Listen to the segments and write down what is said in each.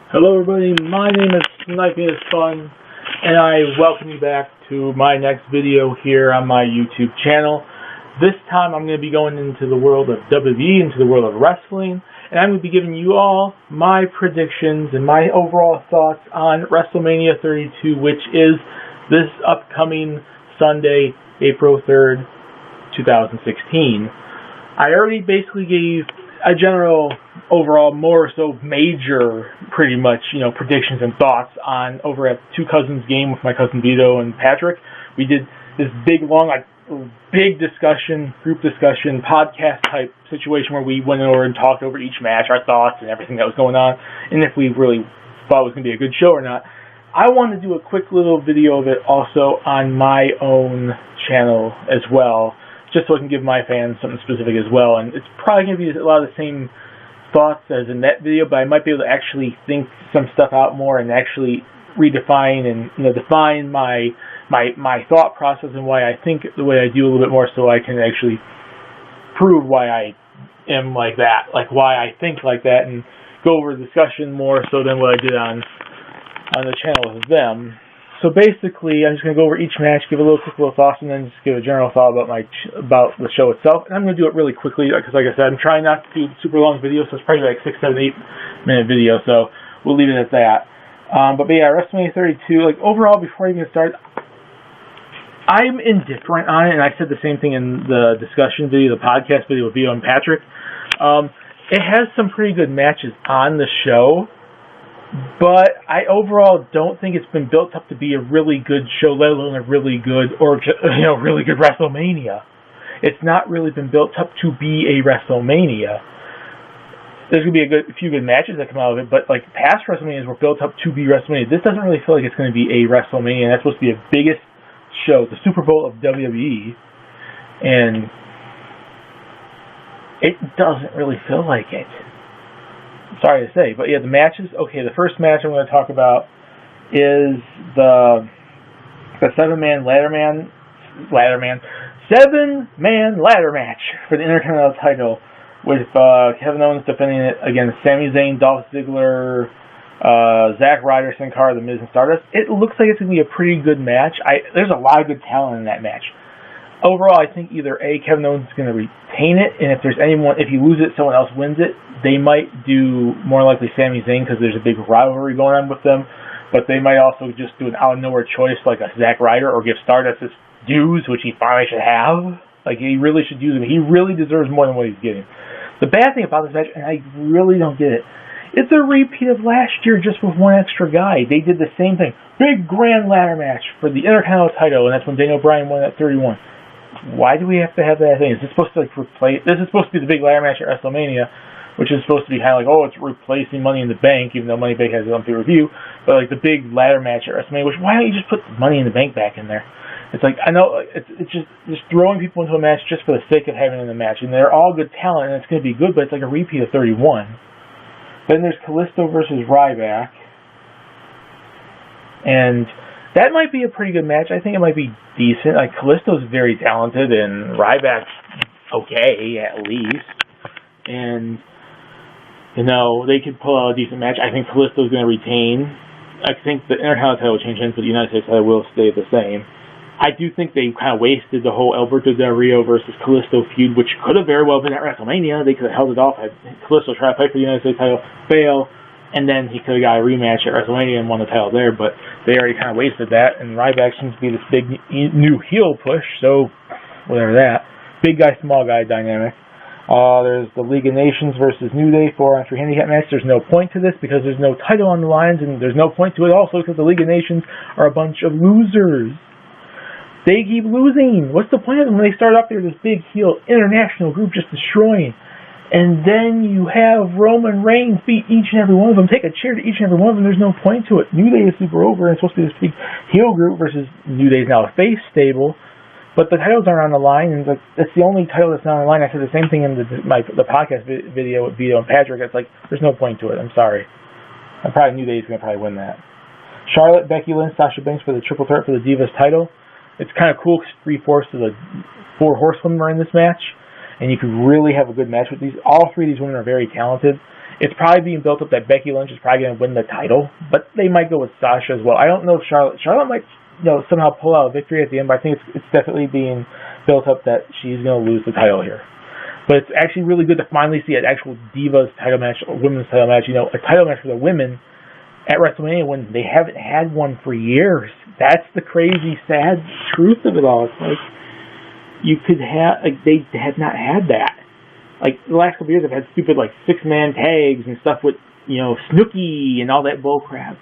Hello everybody, my name is Sniping is Fun, and I welcome you back to my next video here on my YouTube channel. This time I'm going to be going into the world of WWE, into the world of wrestling, and I'm going to be giving you all my predictions and my overall thoughts on Wrestlemania 32, which is this upcoming Sunday, April 3rd, 2016. I already basically gave a general, overall, more so major, pretty much, predictions and thoughts on over at Two Cousins game with my cousin Vito and Patrick. We did this big, long, big discussion, group discussion, podcast type situation where we went over and talked over each match, our thoughts and everything that was going on, and if we really thought it was going to be a good show or not. I want to do a quick little video of it also on my own channel as well, just so I can give my fans something specific as well. And it's probably going to be a lot of the same thoughts as in that video, but I might be able to actually think some stuff out more and actually redefine and define my thought process and why I think the way I do a little bit more, so I can actually prove why I am like that, like why I think like that, and go over the discussion more so than what I did on the channel with them. So basically, I'm just going to go over each match, give a quick little thoughts, and then just give a general thought about the show itself. And I'm going to do it really quickly because, like I said, I'm trying not to do super long videos, so it's probably like 6, 7, 8 minute video. So we'll leave it at that. But yeah, WrestleMania 32. Overall, before I even start, I'm indifferent on it, and I said the same thing in the discussion video, the podcast video with Vito and Patrick. It has some pretty good matches on the show, but I overall don't think it's been built up to be a really good show, let alone a really good really good WrestleMania. It's not really been built up to be a WrestleMania. There's going to be a few good matches that come out of it, but past WrestleManias were built up to be WrestleMania. This doesn't really feel like it's going to be a WrestleMania, and that's supposed to be the biggest show, the Super Bowl of WWE, and it doesn't really feel like it. Sorry to say, but yeah, the matches. Okay, the first match I'm going to talk about is the 7-man ladder match for the Intercontinental title, with Kevin Owens defending it against Sami Zayn, Dolph Ziggler, Zack Ryder, Sin Cara, The Miz, and Stardust. It looks like it's going to be a pretty good match. There's a lot of good talent in that match. Overall, I think either A, Kevin Owens is going to retain it, and if you lose it, someone else wins it. They might do more likely Sami Zayn because there's a big rivalry going on with them, but they might also just do an out-of-nowhere choice like a Zack Ryder, or give Stardust his dues, which he finally should have. He really should use him. He really deserves more than what he's getting. The bad thing about this match, and I really don't get it, it's a repeat of last year just with one extra guy. They did the same thing. Big grand ladder match for the Intercontinental title, and that's when Daniel Bryan won at 31. Why do we have to have that thing? Is this supposed to replace? This is supposed to be the big ladder match at WrestleMania, which is supposed to be kind of it's replacing Money in the Bank, even though Money in the Bank has a lumpy review. But the big ladder match at WrestleMania, which, why don't you just put Money in the Bank back in there? It's I know it's just throwing people into a match just for the sake of having it in the match, and they're all good talent, and it's going to be good, but it's like a repeat of 31. Then there's Kalisto versus Ryback, and that might be a pretty good match. I think it might be decent. Kalisto's very talented, and Ryback's okay, at least. And, they could pull out a decent match. I think Kalisto's going to retain. I think the Intercontinental title will change hands, but the United States title will stay the same. I do think they kind of wasted the whole Alberto Del Rio versus Kalisto feud, which could have very well been at WrestleMania. They could have held it off, had Kalisto try to fight for the United States title, fail, and then he could have got a rematch at WrestleMania and won the title there, but they already kind of wasted that, and Ryback seems to be this big new heel push, so whatever that. Big guy, small guy dynamic. There's the League of Nations versus New Day 4-on-3 handicap match. There's no point to this because there's no title on the lines, and there's no point to it also because the League of Nations are a bunch of losers. They keep losing. What's the point of them when they start off there, this big heel international group just destroying? And then you have Roman Reigns beat each and every one of them, take a chair to each and every one of them. There's no point to it. New Day is super over, and it's supposed to be this big heel group versus New Day is now a face stable, but the titles aren't on the line, and that's the only title that's not on the line. I said the same thing in the podcast video with Vito and Patrick. It's there's no point to it. I'm sorry. New Day is going to probably win that. Charlotte, Becky Lynch, Sasha Banks for the triple threat for the Divas title. It's kind of cool because 3/4 of the 4 horsewomen are in this match, and you could really have a good match with these. All 3 of these women are very talented, It's probably being built up that Becky Lynch is probably going to win the title, but they might go with Sasha as well. I don't know if Charlotte might, somehow pull out a victory at the end, but I think it's definitely being built up that she's going to lose the title here. But it's actually really good to finally see an actual Divas title match, or women's title match, a title match for the women at WrestleMania when they haven't had one for years. That's the crazy, sad truth of it all. It's like, you could have, they have not had that. Like, the last couple of years, I've had stupid, 6-man tags and stuff with, Snooki and all that bullcrap.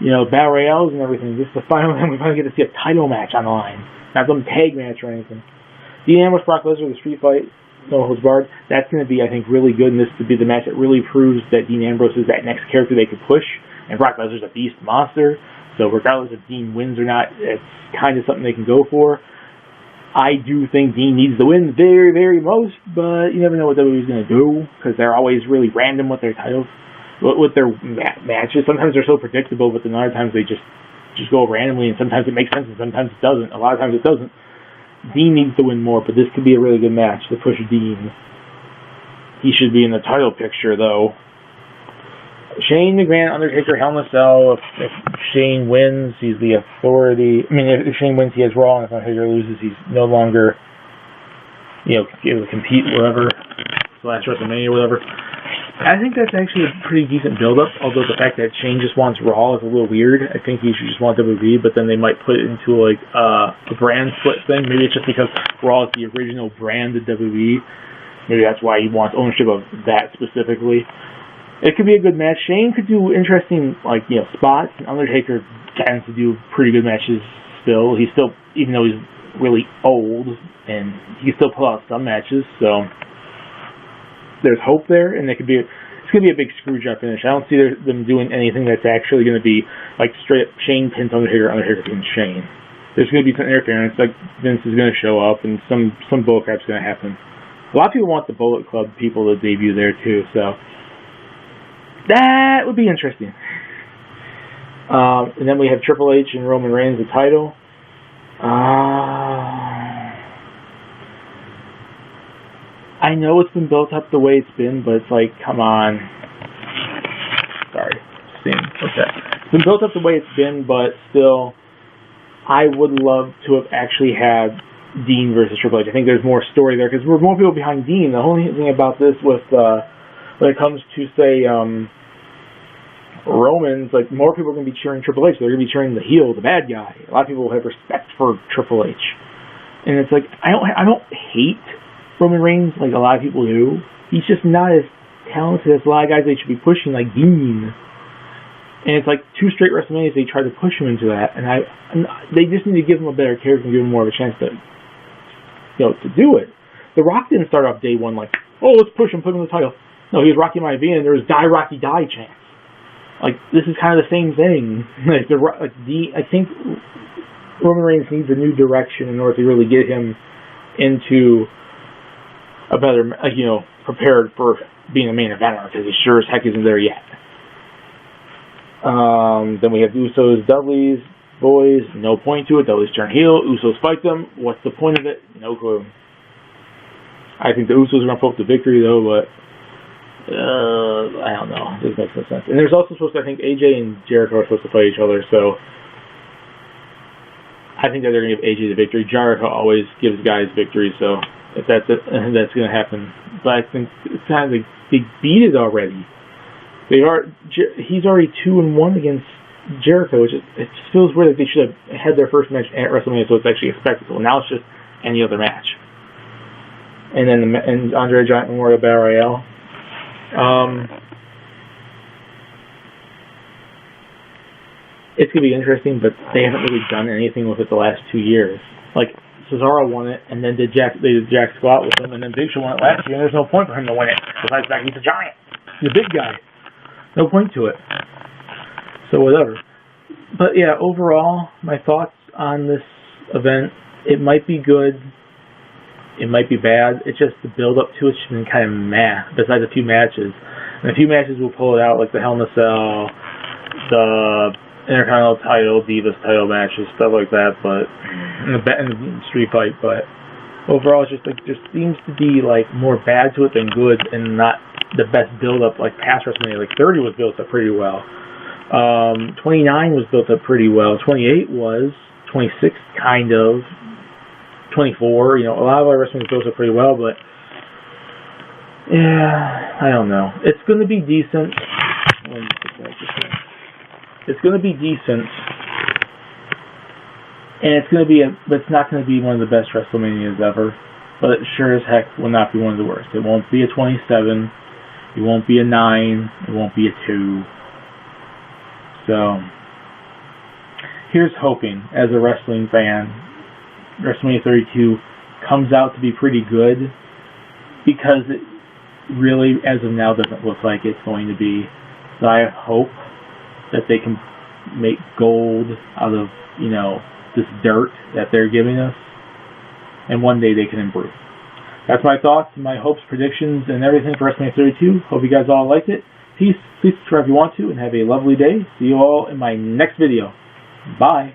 Battle Royales and everything. This is the final time we finally get to see a title match on the line. Not some tag match or anything. Dean Ambrose, Brock Lesnar, the street fight, no holds barred. That's going to be, I think, really good. And this could be the match that really proves that Dean Ambrose is that next character they could push. And Brock Lesnar's a beast monster. So regardless if Dean wins or not, it's kind of something they can go for. I do think Dean needs to win very, very most, but you never know what WWE's going to do, because they're always really random with their titles, with their matches. Sometimes they're so predictable, but then other times they just go randomly, and sometimes it makes sense, and sometimes it doesn't. A lot of times it doesn't. Dean needs to win more, but this could be a really good match to push Dean. He should be in the title picture, though. Shane McMahon, Undertaker, Hell in a Cell. If Shane wins, he's the authority. I mean, if Shane wins, he has Raw, and if Undertaker loses, he's no longer, able to compete wherever. Last WrestleMania or whatever. I think that's actually a pretty decent build-up, although the fact that Shane just wants Raw is a little weird. I think he should just want WWE, but then they might put it into, a brand split thing. Maybe it's just because Raw is the original brand of WWE. Maybe that's why he wants ownership of that specifically. It could be a good match. Shane could do interesting, spots. And Undertaker tends to do pretty good matches still. He's still, even though he's really old, and he can still pull out some matches. So there's hope there, and it's going to be a big screw job finish. I don't see them doing anything that's actually going to be straight up Shane pins Undertaker, Undertaker pins Shane. There's going to be some interference. Vince is going to show up, and some bullcrap's going to happen. A lot of people want the Bullet Club people to debut there too, so that would be interesting. And then we have Triple H and Roman Reigns, the title. I know it's been built up the way it's been, but it's come on. Sorry. It's been built up the way it's been, but still, I would love to have actually had Dean versus Triple H. I think there's more story there, because we're more people behind Dean. The whole thing about this with, when it comes to, say, Romans, more people are going to be cheering Triple H. They're going to be cheering the heel, the bad guy. A lot of people will have respect for Triple H. And it's I don't hate Roman Reigns like a lot of people do. He's just not as talented as a lot of guys they should be pushing, like Dean. And it's 2 straight WrestleManias they tried to push him into that. And they just need to give him a better character and give him more of a chance to, to do it. The Rock didn't start off day one let's push him, put him in the title. No, he was Rocky Maivia, and there was Die Rocky Die chance. This is kind of the same thing. I think Roman Reigns needs a new direction in order to really get him into a better, prepared for being a main eventer, because he sure as heck isn't there yet. Then we have Usos, Dudley's boys. No point to it. Dudley's turn heel. Usos fight them. What's the point of it? No clue. I think the Usos are going to pull up the victory, though, but I don't know. This makes no sense. And there's also supposed to, I think, AJ and Jericho are supposed to fight each other, so I think that they're going to give AJ the victory. Jericho always gives guys victory, so if that's it, that's going to happen. But I think it's kind of they beat it already. He's already 2-1 against Jericho, which it just feels weird that they should have had their first match at WrestleMania, so it's actually a spectacle. Now it's just any other match. And then and Andre Giant Memorial Battle Royale. It's going to be interesting, but they haven't really done anything with it the last 2 years. Cesaro won it, and then they did Jack Squat with him, and then Big Show won it last year, and there's no point for him to win it. Besides the fact he's a giant. He's a big guy. No point to it. So whatever. But yeah, overall, my thoughts on this event, it might be good. It might be bad. It's just the build-up to it's been kind of meh, besides a few matches. And a few matches will pull it out, like the Hell in a Cell, the Intercontinental title, Divas title matches, stuff like that, but, and the street fight, but overall, it's just like there seems to be like more bad to it than good, and not the best build up like past WrestleMania. Like 30 was built up pretty well. 29 was built up pretty well. 28 was. 26 kind of. 24. You know, a lot of our WrestleMania built up pretty well, but yeah, I don't know. It's going to be decent. It's going to be decent. And it's going to be but it's not going to be one of the best WrestleManias ever. But it sure as heck will not be one of the worst. It won't be a 27. It won't be a 9. It won't be a 2. So, here's hoping, as a wrestling fan, WrestleMania 32 comes out to be pretty good. Because it really, as of now, doesn't look like it's going to be. So I hope that they can make gold out of, you know, this dirt that they're giving us, and one day they can improve. That's my thoughts, my hopes, predictions, and everything for WrestleMania 32. Hope you guys all liked it. Peace. Please subscribe if you want to, and have a lovely day. See you all in my next video. Bye.